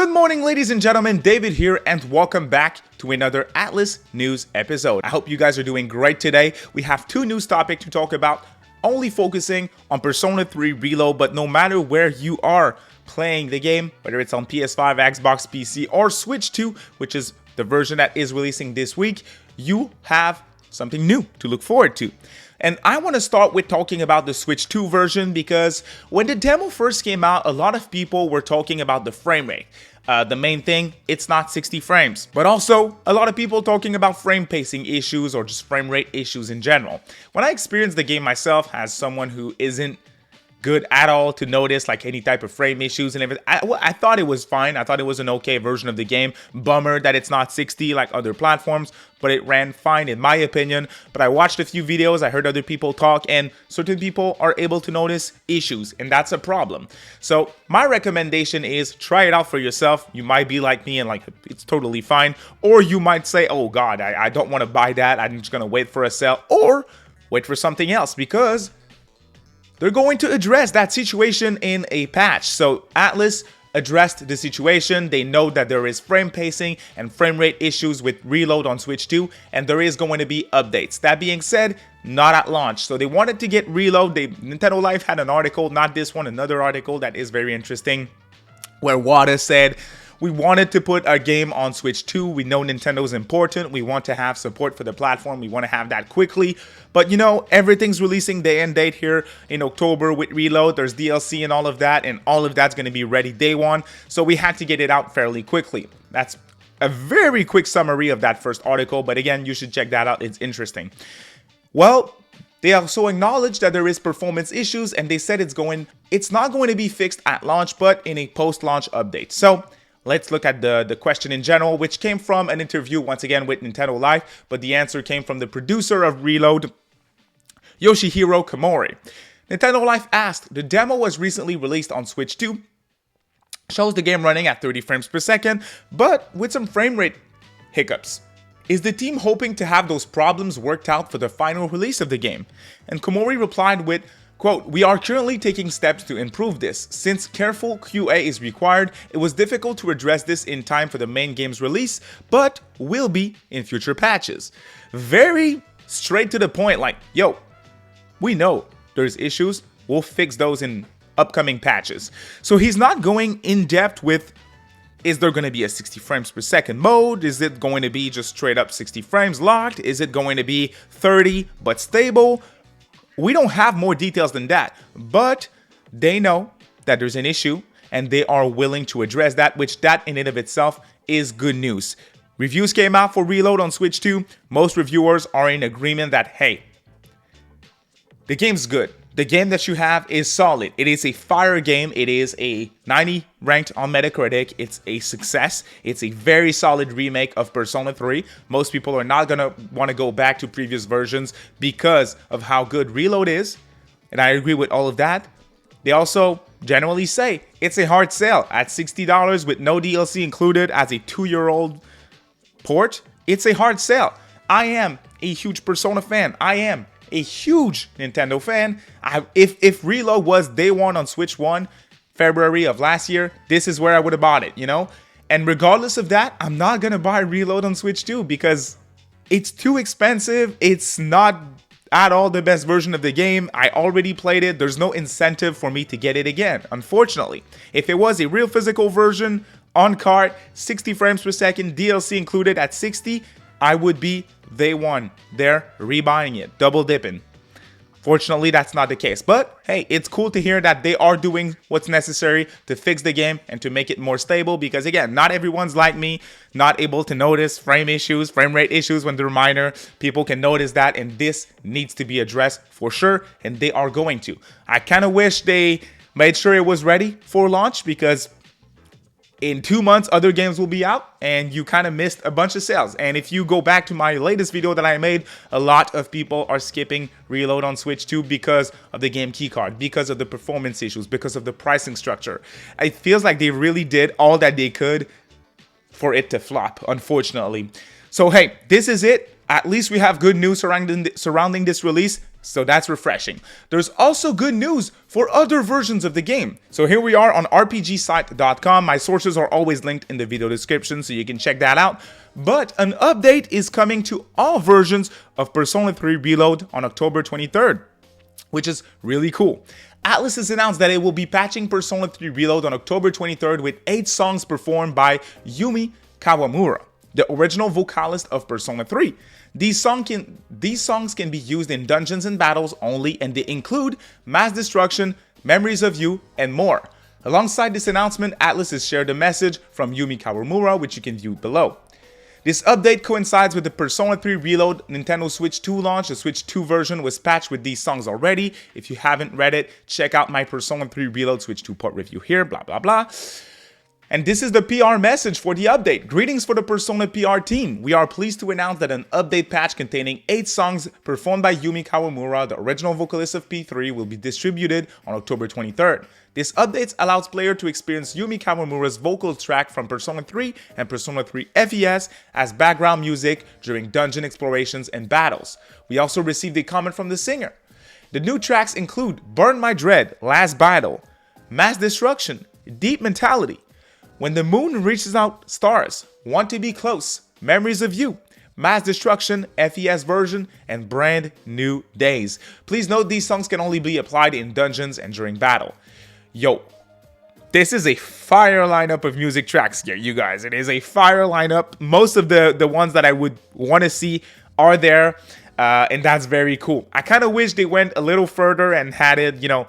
Good morning, ladies and gentlemen, David here, and welcome back to another Atlas News episode. I hope you guys are doing great today. We have two news topics to talk about, only focusing on Persona 3 Reload, but no matter where you are playing the game, whether it's on PS5, Xbox, PC, or Switch 2, which is the version that is releasing this week, you have something new to look forward to. And I want to start with talking about the Switch 2 version because when the demo first came out, a lot of people were talking about the frame rate. The main thing, it's not 60 frames, but also a lot of people talking about frame pacing issues or just frame rate issues in general. When I experienced the game myself as someone who isn't good at all to notice like any type of frame issues and everything, I thought it was fine. I thought it was an okay version of the game. Bummer that it's not 60 like other platforms, but it ran fine in my opinion. But I watched a few videos, I heard other people talk, and certain people are able to notice issues, and that's a problem. So my recommendation is try it out for yourself. You might be like me and like it's totally fine, or you might say, oh god, I don't want to buy that, I'm just gonna wait for a sale or wait for something else, because they're going to address that situation in a patch. So Atlus addressed the situation. They know that there is frame pacing and frame rate issues with Reload on Switch 2, and there is going to be updates. That being said, not at launch. So they wanted to get Reload. NintendoLife had an article, not this one, another article that is very interesting, where Wada said, we wanted to put our game on Switch 2. We know Nintendo is important. We want to have support for the platform. We want to have that quickly. But you know, everything's releasing day and date here in October with Reload. There's DLC and all of that, and all of that's going to be ready day one. So we had to get it out fairly quickly. That's a very quick summary of that first article. But again, you should check that out. It's interesting. Well, they also acknowledged that there is performance issues, and they said it's not going to be fixed at launch, but in a post-launch update. So let's look at the question in general, which came from an interview, once again, with NintendoLife, but the answer came from the producer of Reload, Yoshihiro Komori. NintendoLife asked, the demo was recently released on Switch 2, shows the game running at 30 frames per second, but with some frame rate hiccups. Is the team hoping to have those problems worked out for the final release of the game? And Komori replied with, quote, we are currently taking steps to improve this. Since careful QA is required, it was difficult to address this in time for the main game's release, but will be in future patches. Very straight to the point, like, yo, we know there's issues, we'll fix those in upcoming patches. So he's not going in depth with, is there going to be a 60 frames per second mode? Is it going to be just straight up 60 frames locked? Is it going to be 30 but stable? We don't have more details than that, but they know that there's an issue and they are willing to address that, which that in and of itself is good news. Reviews came out for Reload on Switch 2. Most reviewers are in agreement that, hey, the game's good. The game that you have is solid. It is a fire game. It is a 90 ranked on Metacritic. It's a success. It's a very solid remake of Persona 3. Most people are not going to want to go back to previous versions because of how good Reload is. And I agree with all of that. They also generally say it's a hard sell at $60 with no DLC included as a 2-year-old port. It's a hard sell. I am a huge Persona fan. I am a huge Nintendo fan. If Reload was day one on Switch 1, February of last year, this is where I would have bought it, you know? And regardless of that, I'm not gonna buy Reload on Switch 2 because it's too expensive. It's not at all the best version of the game. I already played it. There's no incentive for me to get it again, unfortunately. If it was a real physical version, on cart, 60 frames per second, DLC included at 60, I would be day one there rebuying it, double dipping. Fortunately, that's not the case, but hey, it's cool to hear that they are doing what's necessary to fix the game and to make it more stable, because again, not everyone's like me, not able to notice frame rate issues when they're minor. People can notice that, and this needs to be addressed for sure, and they are going to. I kind of wish they made sure it was ready for launch, because in 2 months, other games will be out, and you kind of missed a bunch of sales. And if you go back to my latest video that I made, a lot of people are skipping Reload on Switch 2 because of the game keycard, because of the performance issues, because of the pricing structure. It feels like they really did all that they could for it to flop, unfortunately. So hey, this is it. At least we have good news surrounding this release. So that's refreshing. There's also good news for other versions of the game. So here we are on RPGSite.com. My sources are always linked in the video description, so you can check that out. But an update is coming to all versions of Persona 3 Reload on October 23rd, which is really cool. Atlus has announced that it will be patching Persona 3 Reload on October 23rd with 8 songs performed by Yumi Kawamura, the original vocalist of Persona 3. These songs can be used in dungeons and battles only, and they include Mass Destruction, Memories of You, and more. Alongside this announcement, Atlus has shared a message from Yumi Kawamura, which you can view below. This update coincides with the Persona 3 Reload Nintendo Switch 2 launch. The Switch 2 version was patched with these songs already. If you haven't read it, check out my Persona 3 Reload Switch 2 port review here, blah, blah, blah. And this is the PR message for the update. Greetings for the Persona PR team. We are pleased to announce that an update patch containing 8 songs performed by Yumi Kawamura, the original vocalist of P3, will be distributed on October 23rd. This update allows players to experience Yumi Kawamura's vocal track from Persona 3 and Persona 3 FES as background music during dungeon explorations and battles. We also received a comment from the singer. The new tracks include Burn My Dread, Last Battle, Mass Destruction, Deep Mentality, When the Moon Reaches Out Stars, Want to Be Close, Memories of You, Mass Destruction, FES version, and Brand New Days. Please note these songs can only be applied in dungeons and during battle. Yo, this is a fire lineup of music tracks here, you guys. It is a fire lineup. Most of the ones that I would want to see are there, and that's very cool. I kind of wish they went a little further and had it, you know,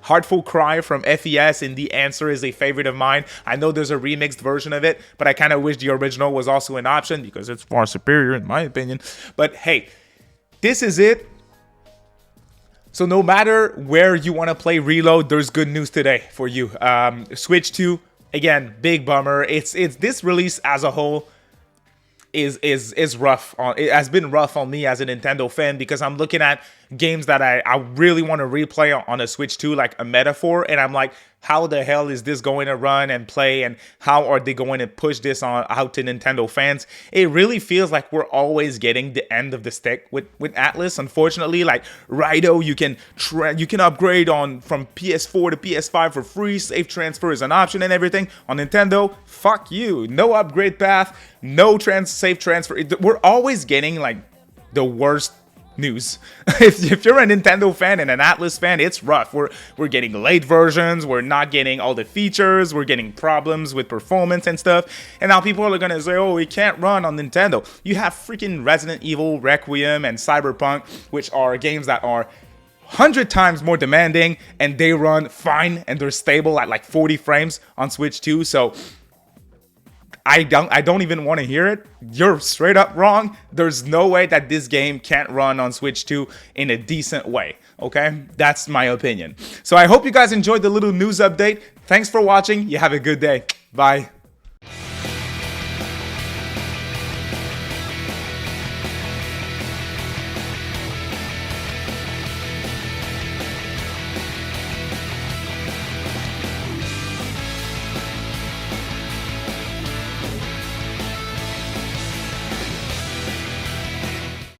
Heartful Cry from FES in The Answer is a favorite of mine. I know there's a remixed version of it, but I kind of wish the original was also an option because it's far superior in my opinion. But hey, this is it. So no matter where you want to play Reload, there's good news today for you. Switch 2, again, big bummer. It's this release as a whole is rough. It has been rough on me as a Nintendo fan because I'm looking at games that I really want to replay on a Switch 2, like a Metaphor, and I'm like, how the hell is this going to run and play, and how are they going to push this out to Nintendo fans? It really feels like we're always getting the end of the stick with Atlus. Unfortunately, like Raito, you can upgrade from PS4 to PS5 for free. Safe transfer is an option and everything. On Nintendo, fuck you. No upgrade path, no safe transfer. We're always getting like the worst news. If you're a Nintendo fan and an Atlus fan, it's rough. We're getting late versions, we're not getting all the features, we're getting problems with performance and stuff. And now people are gonna say, oh, it can't run on Nintendo. You have freaking Resident Evil, Requiem, and Cyberpunk, which are games that are 100 times more demanding, and they run fine and they're stable at like 40 frames on Switch 2. So I don't even want to hear it. You're straight up wrong. There's no way that this game can't run on Switch 2 in a decent way. Okay, that's my opinion. So I hope you guys enjoyed the little news update. Thanks for watching. You have a good day. Bye.